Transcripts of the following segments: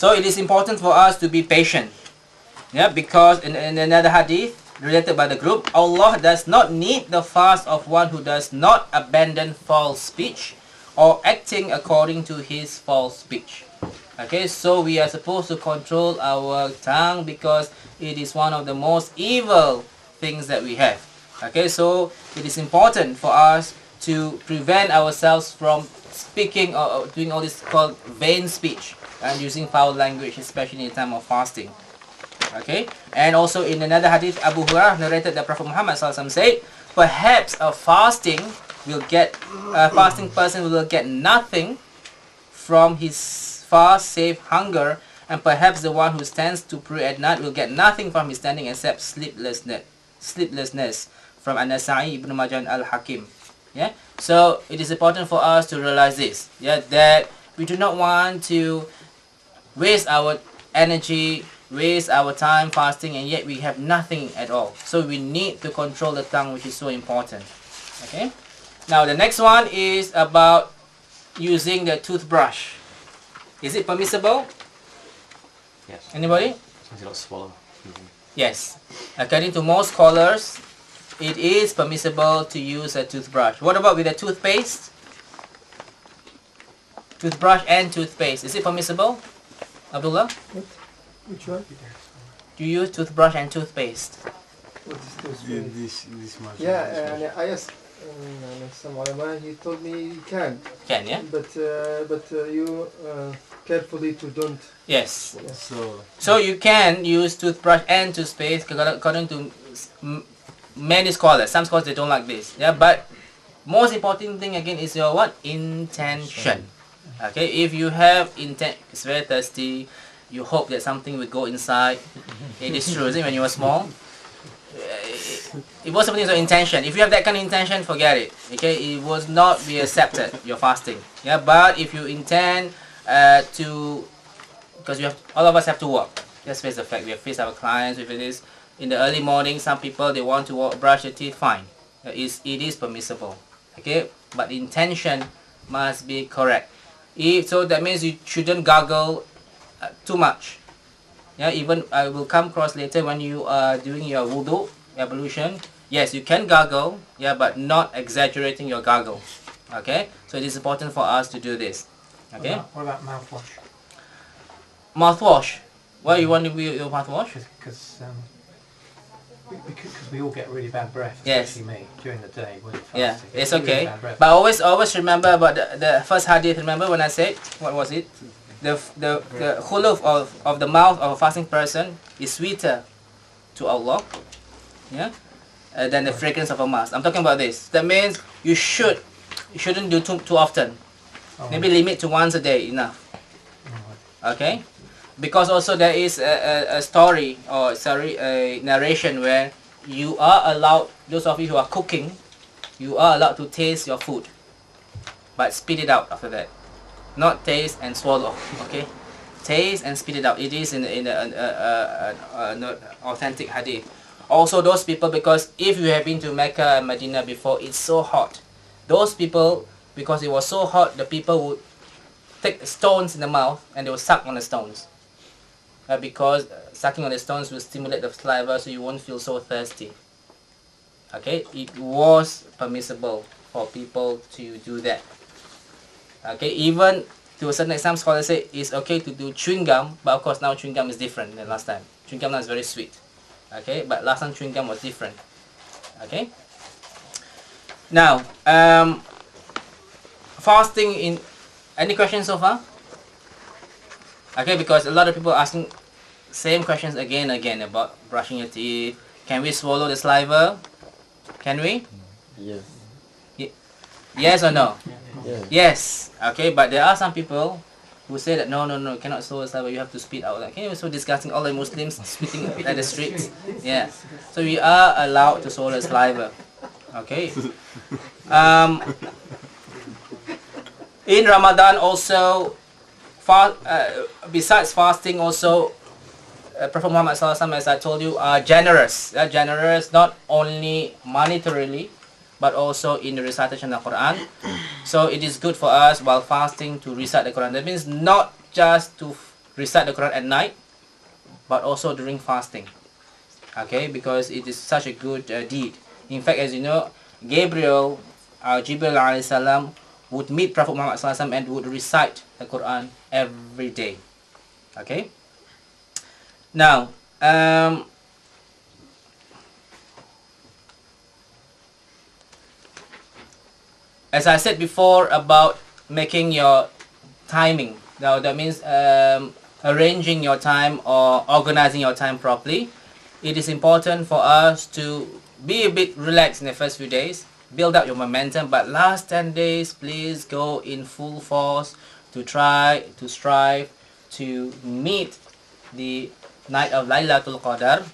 So it is important for us to be patient. Yeah, because in another hadith related by the group, Allah does not need the fast of one who does not abandon false speech or acting according to his false speech. Okay, so we are supposed to control our tongue because it is one of the most evil things that we have. Okay, so it is important for us to prevent ourselves from speaking or doing all this called vain speech and using foul language, especially in the time of fasting. Okay, and also in another hadith, Abu Hurairah narrated that Prophet Muhammad said, perhaps a fasting person will get nothing from his fast save hunger, and perhaps the one who stands to pray at night will get nothing from his standing except sleeplessness from An-Nasa'i Ibn Majah al-Hakim. Yeah, so it is important for us to realize this. Yeah, that we do not want to waste our energy, waste our time fasting, and yet we have nothing at all. So we need to control the tongue, which is so important. Okay, now the next one is about using the toothbrush. Is it permissible? Yes. Anybody? Sometimes you don't swallow. Yes. According to most scholars, it is permissible to use a toothbrush. What about with a toothpaste? Toothbrush and toothpaste. Is it permissible? Abdullah? Which one? Do you use toothbrush and toothpaste? What is this? This much. Yeah, and I asked some ulama, he told me you can. Can, yeah? But you carefully to don't. Yes. Yeah. So you can use toothbrush and toothpaste according to many scholars. Some scholars, they don't like this. Yeah, but most important thing again is your what? Intention. Okay, if you have intent, it's very thirsty, you hope that something will go inside. It is true, isn't it, when you were small? It was something of intention. If you have that kind of intention, forget it. Okay, it will not be accepted, your fasting. Yeah, but if you intend because all of us have to work. Let's face the fact, we have faced our clients with this. In the early morning, some people, they want to brush their teeth, fine. It is permissible. Okay, but the intention must be correct. So that means you shouldn't gargle too much. Yeah, even I will come across later when you are doing your wudu, ablution. Yes, you can gargle, yeah, but not exaggerating your gargle. Okay, so it is important for us to do this. Okay. What about mouthwash? Mouthwash. Why you want to be your mouthwash? Because we all get really bad breath, Yes. especially me, during the day when fasting. Yeah, it's Really okay. bad breath. But always remember about the first hadith. Remember when I said, what was it? The khuluf of the mouth of a fasting person is sweeter to Allah, yeah, than the fragrance of a mask. I'm talking about this. That means you shouldn't do too often. Maybe limit to once a day enough. Okay, because also there is a story, or sorry, a narration where you are allowed, those of you who are cooking, you are allowed to taste your food, but spit it out after that. Not taste and swallow. Okay, taste and spit it out. It is in an authentic hadith. Also, those people, because if you have been to Mecca and Medina before, it's so hot. Those people, because it was so hot, the people would take stones in the mouth and they would suck on the stones. Because sucking on the stones will stimulate the saliva, so you won't feel so thirsty. Okay, it was permissible for people to do that. Okay, even to a certain extent, some scholars say it's okay to do chewing gum, but of course now chewing gum is different than last time. Chewing gum now is very sweet. Okay, but last time chewing gum was different. Okay. Now, fasting in any questions so far? Okay, because a lot of people are asking same questions again and again about brushing your teeth. Can we swallow the saliva? Can we? Yes. Yes or no? Yes. Yes. Okay, but there are some people who say that no, cannot swallow saliva, you have to spit out. Okay, it's so disgusting, all the Muslims spitting at the streets. Yeah. So we are allowed to swallow saliva. Okay. In Ramadan also, besides fasting also, Prophet Muhammad SAW, as I told you, are generous. They are generous not only monetarily, but also in the recitation of the Quran. So it is good for us while fasting to recite the Quran. That means not just to recite the Quran at night, but also during fasting. Okay, because it is such a good deed. In fact, as you know, Jibril alayhi salam would meet Prophet Muhammad sallallahu alaihi wasallam and would recite the Quran every day. Okay. Now, as I said before about making your timing. Now that means arranging your time or organizing your time properly. It is important for us to be a bit relaxed in the first few days, build up your momentum, but last 10 days, please go in full force to strive to meet the night of Laylatul Qadr,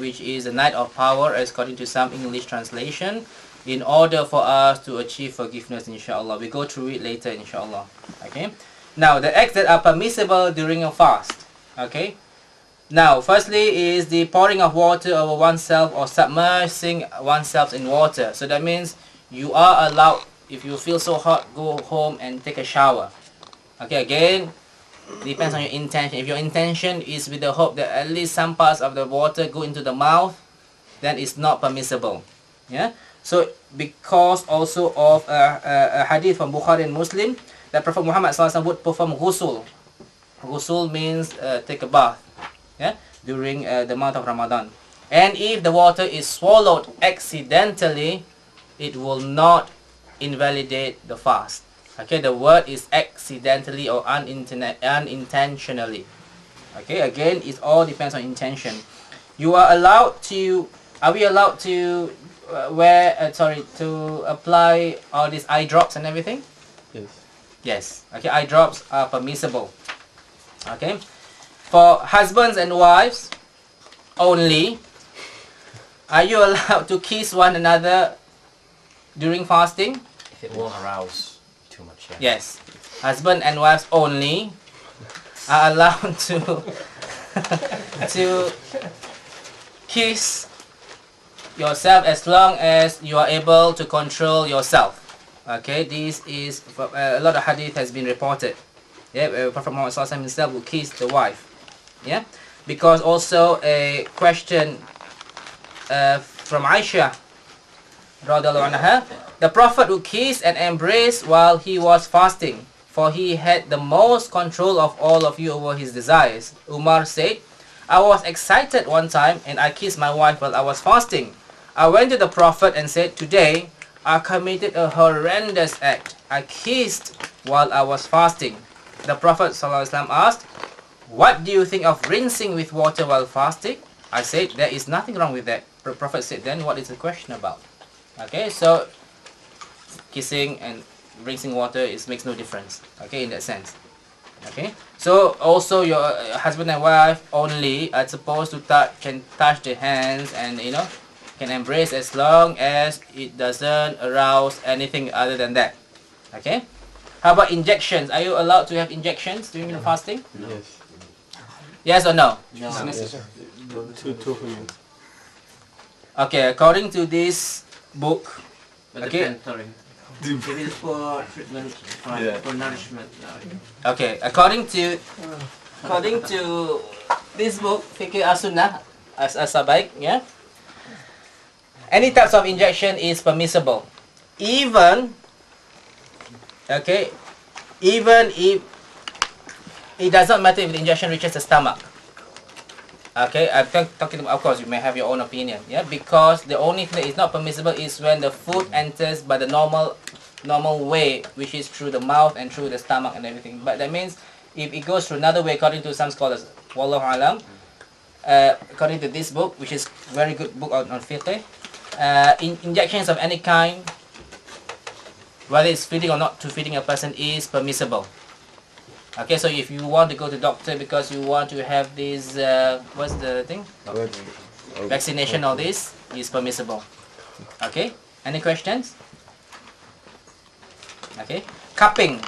which is a night of power according to some English translation, in order for us to achieve forgiveness, inshallah. We go through it later, inshallah. Okay. Now, the acts that are permissible during a fast. Okay. Now, firstly is the pouring of water over oneself or submersing oneself in water. So that means you are allowed, if you feel so hot, go home and take a shower. Okay, again, depends on your intention. If your intention is with the hope that at least some parts of the water go into the mouth, then it's not permissible. Yeah. So, because also of a hadith from Bukhari and Muslim, that Prophet Muhammad SAW would perform ghusl. Ghusl means take a bath, during the month of Ramadan. And if the water is swallowed accidentally, it will not invalidate the fast. Okay, the word is accidentally or unintentionally. Okay, again, it all depends on intention. You are allowed to, are we allowed to to apply all these eye drops and everything? Yes. Yes. Okay, eye drops are permissible. Okay. For husbands and wives only, are you allowed to kiss one another during fasting? If it won't arouse too much, yeah. Yes. Husband and wives only are allowed to to kiss yourself as long as you are able to control yourself. Okay, this is a lot of hadith has been reported. Yeah, Prophet Muhammad SAW himself will kiss the wife. Yeah, because also a question from Aisha radhiallahu anha, the Prophet would kiss and embrace while he was fasting, for he had the most control of all of you over his desires. Umar said, I was excited one time and I kissed my wife while I was fasting. I went to the Prophet and said, today I committed a horrendous act. I kissed while I was fasting. The Prophet ﷺ asked, what do you think of rinsing with water while fasting? I said, there is nothing wrong with that. The Prophet said, then what is the question about? Okay, so kissing and rinsing water makes no difference. Okay, in that sense. Okay, so also your husband and wife only are supposed to can touch their hands and can embrace as long as it doesn't arouse anything other than that. Okay. How about injections? Are you allowed to have injections during the fasting? No. Yes. Yes or no? No. Okay, according to this book, But okay. depends, sorry. If it's for treatment, fine. Yeah. For nourishment, no. Okay, according to this book, Fiqh As-Sunnah, As-Sabaik, yeah. Any types of injection is permissible, even if it doesn't matter if the injection reaches the stomach. Okay, I'm talking about, of course, you may have your own opinion, yeah, because the only thing that is not permissible is when the food enters by the normal way, which is through the mouth and through the stomach and everything. But that means if it goes through another way, according to some scholars, Wallahu alam, according to this book, which is very good book on fiqh, injections of any kind, whether it's feeding or not to feeding a person, is permissible. Okay, so if you want to go to doctor because you want to have this, what's the thing? Vaccination, all this is permissible. Okay, any questions? Okay, cupping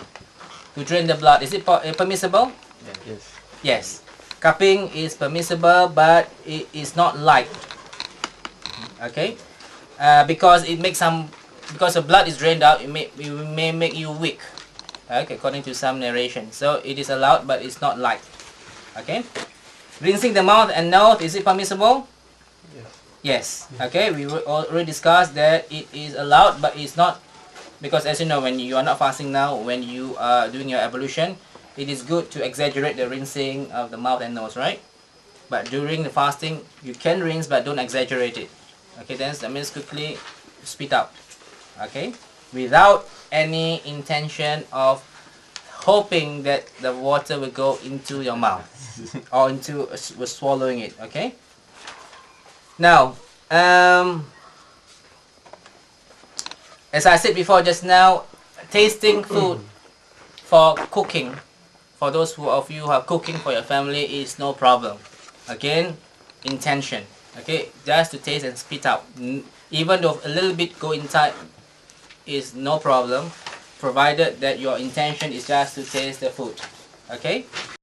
to drain the blood, is it permissible? Yes. Yes, cupping is permissible, but it is not light. Okay, because because the blood is drained out, it may make you weak. Okay, according to some narration. So it is allowed, but it's not light. Okay. Rinsing the mouth and nose, is it permissible? Yes. Yes. Okay. We already discussed that it is allowed, but it's not, because as you know, when you are not fasting now, when you are doing your ablution, it is good to exaggerate the rinsing of the mouth and nose, right? But during the fasting, you can rinse, but don't exaggerate it. Okay, then that means quickly spit out. Okay, without any intention of hoping that the water will go into your mouth or into swallowing it. Okay. Now, as I said before just now, tasting food for cooking, for those of you who are cooking for your family, is no problem. Again, intention. Okay, just to taste and spit out. Even though a little bit go inside is no problem, provided that your intention is just to taste the food. Okay.